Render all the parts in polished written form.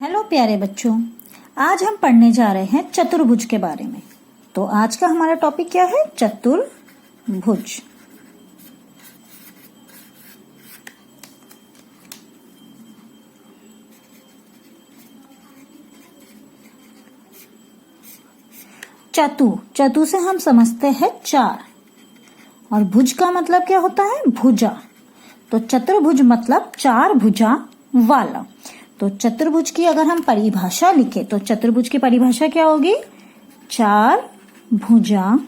Hello प्यारे बच्चों, आज हम पढ़ने जा रहे हैं चतुर्भुज के बारे में। तो आज का हमारा टॉपिक क्या है? चतुर्भुज। चतु से हम समझते हैं चार, और भुज का मतलब क्या होता है? भुजा। तो चतुर्भुज मतलब चार भुजा वाला। तो चतुर्भुज की अगर हम परिभाषा लिखें तो चतुर्भुज की परिभाषा क्या होगी? चार भुजा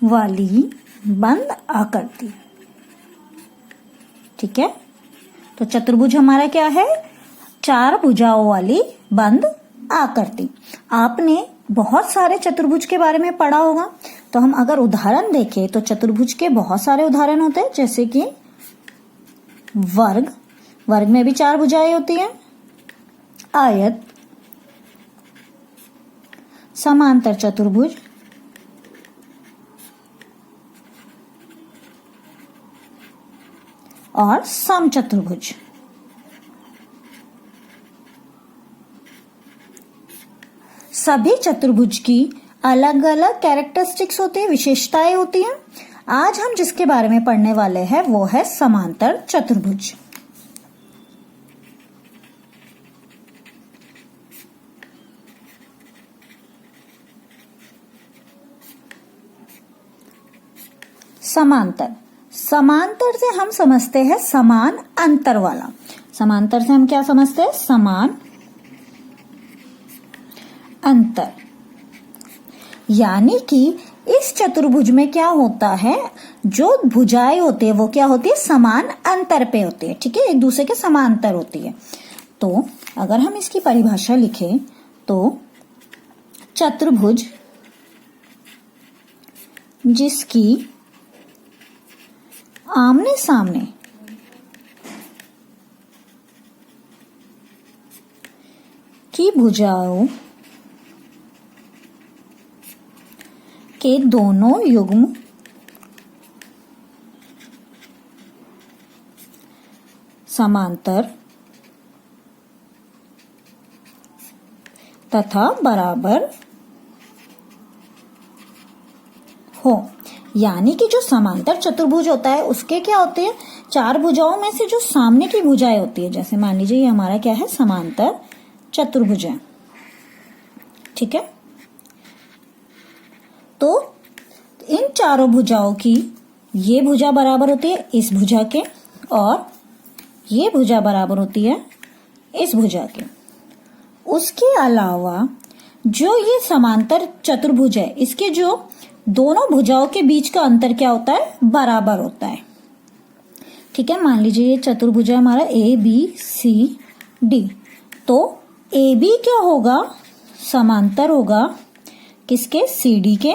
वाली बंद आकृति। ठीक है, तो चतुर्भुज हमारा क्या है? चार भुजाओं वाली बंद आकृति। आपने बहुत सारे चतुर्भुज के बारे में पढ़ा होगा। तो हम अगर उदाहरण देखें तो चतुर्भुज के बहुत सारे उदाहरण होते हैं, जैसे कि वर्ग में भी चार भुजाएं होती हैं, आयत, समांतर चतुर्भुज, और समचतुर्भुज। सभी चतुर्भुज की अलग अलग कैरेक्टरिस्टिक्स होती है, विशेषताएं होती हैं। आज हम जिसके बारे में पढ़ने वाले हैं वो है समांतर चतुर्भुज। समांतर से हम समझते हैं समान अंतर वाला। समांतर से हम क्या समझते हैं? समान अंतर। यानी कि इस चतुर्भुज में क्या होता है, जो भुजाएं होती है वो क्या होती है? समान अंतर पे होती है। ठीक है, एक दूसरे के समांतर होती है। तो अगर हम इसकी परिभाषा लिखें तो चतुर्भुज जिसकी आमने सामने की भुजाओं के दोनों युग्म समांतर तथा बराबर हो। यानी कि जो समांतर चतुर्भुज होता है उसके क्या होते हैं? चार भुजाओं में से जो सामने की भुजाएं होती है, जैसे मान लीजिए ये हमारा क्या है? समांतर चतुर्भुज है। ठीक है, तो इन चारों भुजाओं की ये भुजा बराबर होती है इस भुजा के, और ये भुजा बराबर होती है इस भुजा के। उसके अलावा जो ये समांतर चतुर्भुज है, इसके जो दोनों भुजाओं के बीच का अंतर क्या होता है? बराबर होता है। ठीक है, मान लीजिए ये चतुर्भुज है हमारा ABCD। तो AB क्या होगा? समांतर होगा किसके? CD के।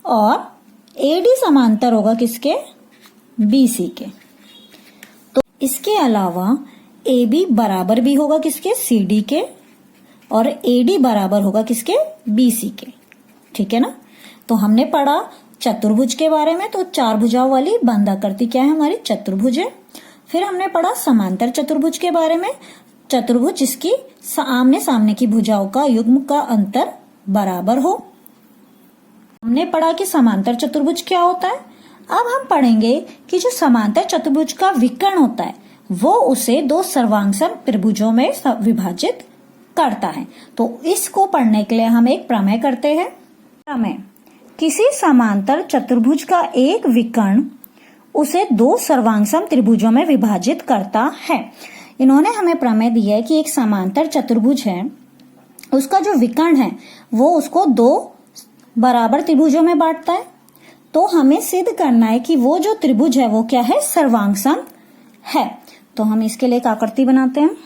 और AD समांतर होगा किसके? BC के। तो इसके अलावा AB बराबर भी होगा किसके? CD के। और AD बराबर होगा किसके? BC के। ठीक है ना। तो हमने पढ़ा चतुर्भुज के बारे में। तो चार भुजाओं वाली बंद आकृति क्या है? हमारी चतुर्भुज है। फिर हमने पढ़ा समांतर चतुर्भुज के बारे में, चतुर्भुज जिसकी आमने सामने की भुजाओं का युग्म का अंतर बराबर हो। हमने पढ़ा कि समांतर चतुर्भुज क्या होता है। अब हम पढ़ेंगे कि जो समांतर चतुर्भुज का विकर्ण होता है वो उसे दो सर्वांगसम त्रिभुजों में विभाजित करता है। तो इसको पढ़ने के लिए हम एक प्रमेय करते हैं। प्रमेय: किसी समांतर चतुर्भुज का एक विकर्ण उसे दो सर्वांगसम त्रिभुजों में विभाजित करता है। इन्होंने हमें प्रमेय दिया है कि एक समांतर चतुर्भुज है, उसका जो विकर्ण है वो उसको दो बराबर त्रिभुजों में बांटता है। तो हमें सिद्ध करना है कि वो जो त्रिभुज है वो क्या है? सर्वांगसम है। तो हम इसके लिए एक आकृति बनाते हैं।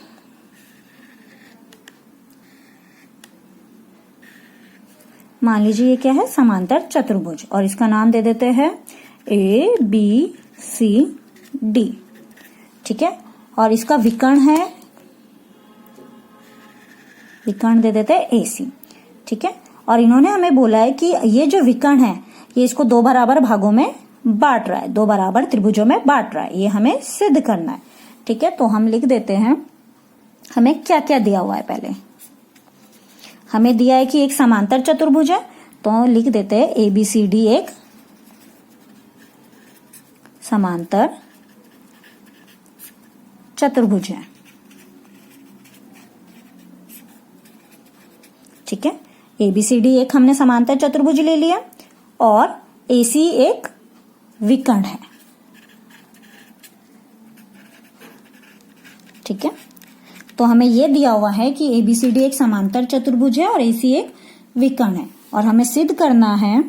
मान लीजिए ये क्या है? समांतर चतुर्भुज, और इसका नाम दे देते हैं ABCD। ठीक है, और इसका विकर्ण है, विकर्ण दे देते हैं AC। ठीक है, और इन्होंने हमें बोला है कि ये जो विकर्ण है ये इसको दो बराबर भागों में बांट रहा है, दो बराबर त्रिभुजों में बांट रहा है, ये हमें सिद्ध करना है। ठीक है, तो हम लिख देते हैं हमें क्या क्या दिया हुआ है। पहले हमें दिया है कि एक समांतर चतुर्भुज है, तो लिख देते हैं ABCD एक समांतर चतुर्भुज है। ठीक है, ABCD एक हमने समांतर चतुर्भुज ले लिया और AC एक विकर्ण है। ठीक है, तो हमें यह दिया हुआ है कि ABCD एक समांतर चतुर्भुज है और AC एक विकर्ण है, और हमें सिद्ध करना है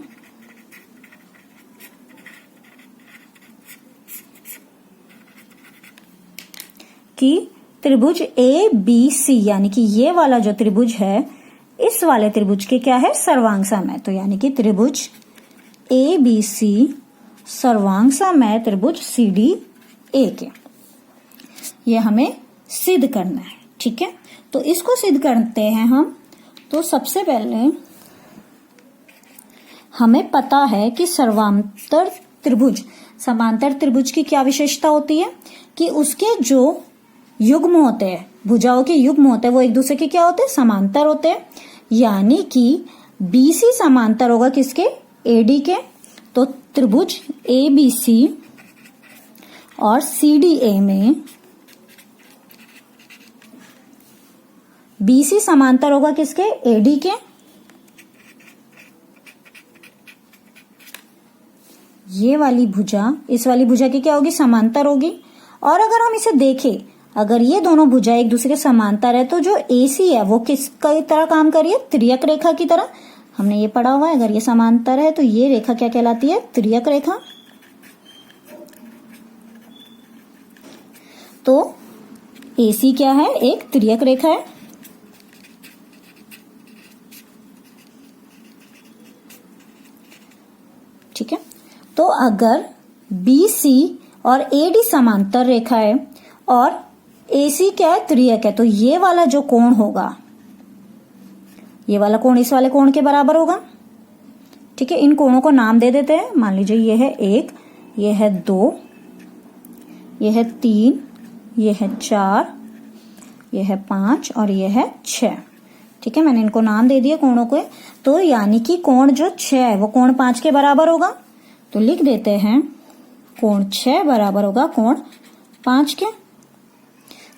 कि त्रिभुज ABC यानी कि ये वाला जो त्रिभुज है, इस वाले त्रिभुज के क्या है, सर्वांग समय। तो यानी कि त्रिभुज ABC सर्वांग समय त्रिभुज CDA के, ये हमें सिद्ध करना है। ठीक है, तो इसको सिद्ध करते हैं हम। तो सबसे पहले हमें पता है कि सर्वांतर त्रिभुज, समांतर त्रिभुज की क्या विशेषता होती है कि उसके जो युग्म होते हैं, भुजाओं के युग्म होते हैं, वो एक दूसरे के क्या होते हैं, समांतर होते हैं। यानी कि BC समांतर होगा किसके, AD के। तो त्रिभुज ABC और CDA में BC समांतर होगा किसके, AD के। ये वाली भुजा इस वाली भुजा की क्या होगी, समांतर होगी। और अगर हम इसे देखें, अगर ये दोनों भुजा एक दूसरे के समांतर है, तो जो AC है वो किसकी तरह काम कर रही है, त्रियक रेखा की तरह। हमने ये पढ़ा हुआ है, अगर ये समांतर है तो ये रेखा क्या कहलाती है, त्रियक रेखा। तो AC क्या है, एक त्रियक रेखा है। ठीक है, तो अगर BC और AD समांतर रेखा है और AC क्या है, त्रियक है, तो ये वाला जो कोण होगा, ये वाला कोण इस वाले कोण के बराबर होगा। ठीक है, इन कोणों को नाम दे देते हैं। मान लीजिए ये है 1, ये है 2, ये है 3, ये है 4, ये है 5 और ये है 6। ठीक है, मैंने इनको नाम दे दिया कोणों को। तो यानी कि कोण जो 6 है वो कोण 5 के बराबर होगा। तो लिख देते हैं कोण 6 बराबर होगा कोण 5 के।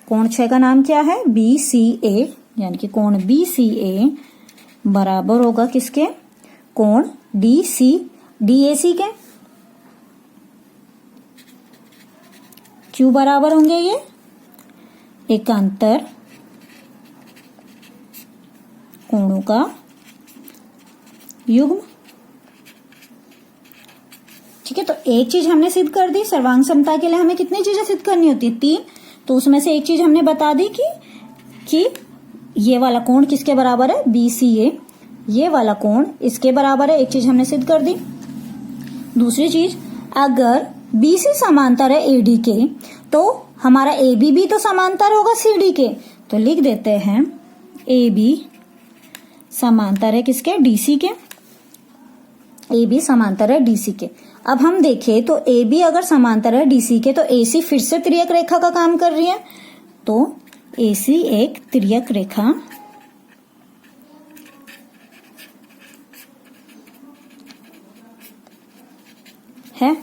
कोण 6 का नाम क्या है, BCA, यानी कि कोण BCA बराबर होगा किसके, कोण DAC के। क्यों बराबर होंगे ये, एकांतर कोणों का युग्म। ठीक है, तो एक चीज हमने सिद्ध कर दी। सर्वांग समता के लिए हमें कितनी चीजें सिद्ध करनी होती है, 3। तो उसमें से एक चीज हमने बता दी कि ये वाला कोण किसके बराबर है, BCA, ये वाला कोण इसके बराबर है। एक चीज हमने सिद्ध कर दी। दूसरी चीज, अगर BC समांतर है AD के, तो हमारा AB भी तो समांतर होगा CD के। तो लिख देते हैं AB समांतर है किसके, DC के। AB समांतर है DC के। अब हम देखें तो AB अगर समांतर है DC के, तो AC फिर से त्रियक रेखा का काम कर रही है। तो AC एक त्रियक रेखा है।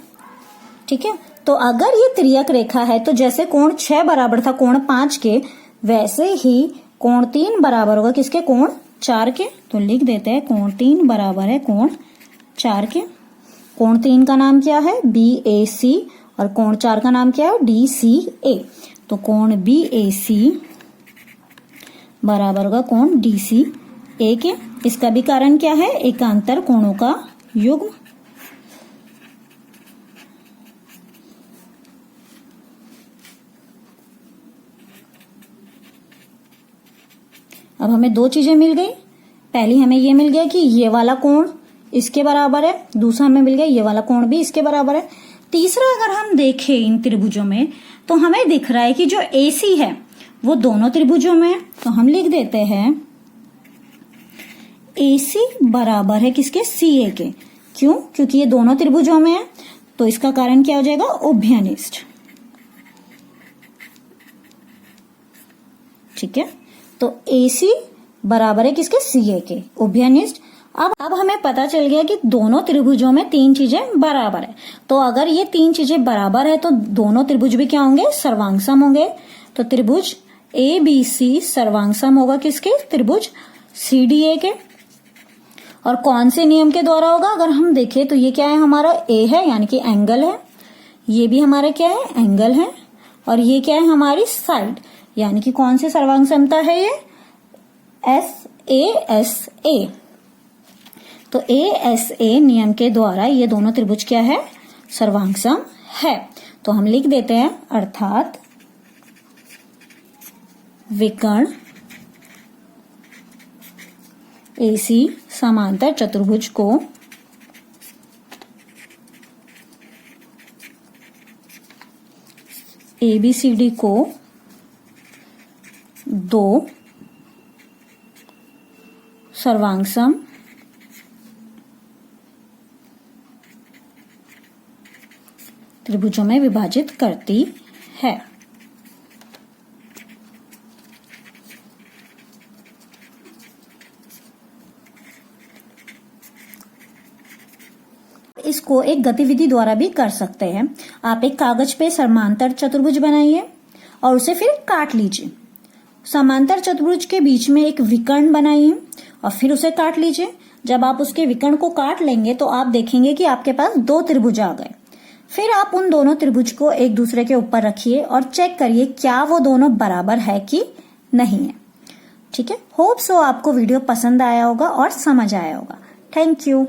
ठीक है, तो अगर ये त्रियक रेखा है, तो जैसे कोण 6 बराबर था कोण 5 के, वैसे ही कोण 3 बराबर होगा किसके, कोण 4 के। तो लिख देते हैं कोण 3 बराबर है कोण 4 के। कोण 3 का नाम क्या है, BAC, और कोण 4 का नाम क्या है, DCA। तो कोण BAC बराबर होगा कोण DCA के। इसका भी कारण क्या है, एकांतर कोणों का युग्म। अब हमें दो चीजें मिल गई। पहली हमें ये मिल गया कि ये वाला कोण इसके बराबर है, दूसरा हमें मिल गया ये वाला कोण भी इसके बराबर है। तीसरा, अगर हम देखें इन त्रिभुजों में, तो हमें दिख रहा है कि जो AC है वो दोनों त्रिभुजों में है। तो हम लिख देते हैं AC बराबर है किसके, CA के। क्यों, क्योंकि ये दोनों त्रिभुजों में है। तो इसका कारण क्या हो जाएगा, उभयनिष्ठ। ठीक है, तो AC बराबर है किसके, CA के, उभयनिष्ठ। अब हमें पता चल गया कि दोनों त्रिभुजों में 3 चीजें बराबर है। तो अगर ये 3 चीजें बराबर है तो दोनों त्रिभुज भी क्या होंगे, सर्वांगसम होंगे। तो त्रिभुज ABC सर्वांगसम होगा किसके, त्रिभुज CDA के। और कौन से नियम के द्वारा होगा, अगर हम देखें तो ये क्या है, हमारा A है यानी कि एंगल है, ये भी हमारा क्या है, एंगल है, और ये क्या है, हमारी साइड, यानी कि कौन से सर्वांग समता है ये, SASA। तो ASA नियम के द्वारा ये दोनों त्रिभुज क्या है, सर्वांगसम है। तो हम लिख देते हैं, अर्थात विकर्ण AC समांतर चतुर्भुज को ABCD को 2 सर्वांगसम त्रिभुजों में विभाजित करती है। इसको एक गतिविधि द्वारा भी कर सकते हैं। आप एक कागज पे समांतर चतुर्भुज बनाइए और उसे फिर काट लीजिए। समांतर चतुर्भुज के बीच में एक विकर्ण बनाइए और फिर उसे काट लीजिए। जब आप उसके विकर्ण को काट लेंगे तो आप देखेंगे कि आपके पास 2 त्रिभुज आ गए। फिर आप उन दोनों त्रिभुज को एक दूसरे के ऊपर रखिए और चेक करिए क्या वो दोनों बराबर है कि नहीं है। ठीक है, होप सो आपको वीडियो पसंद आया होगा और समझ आया होगा। Thank you.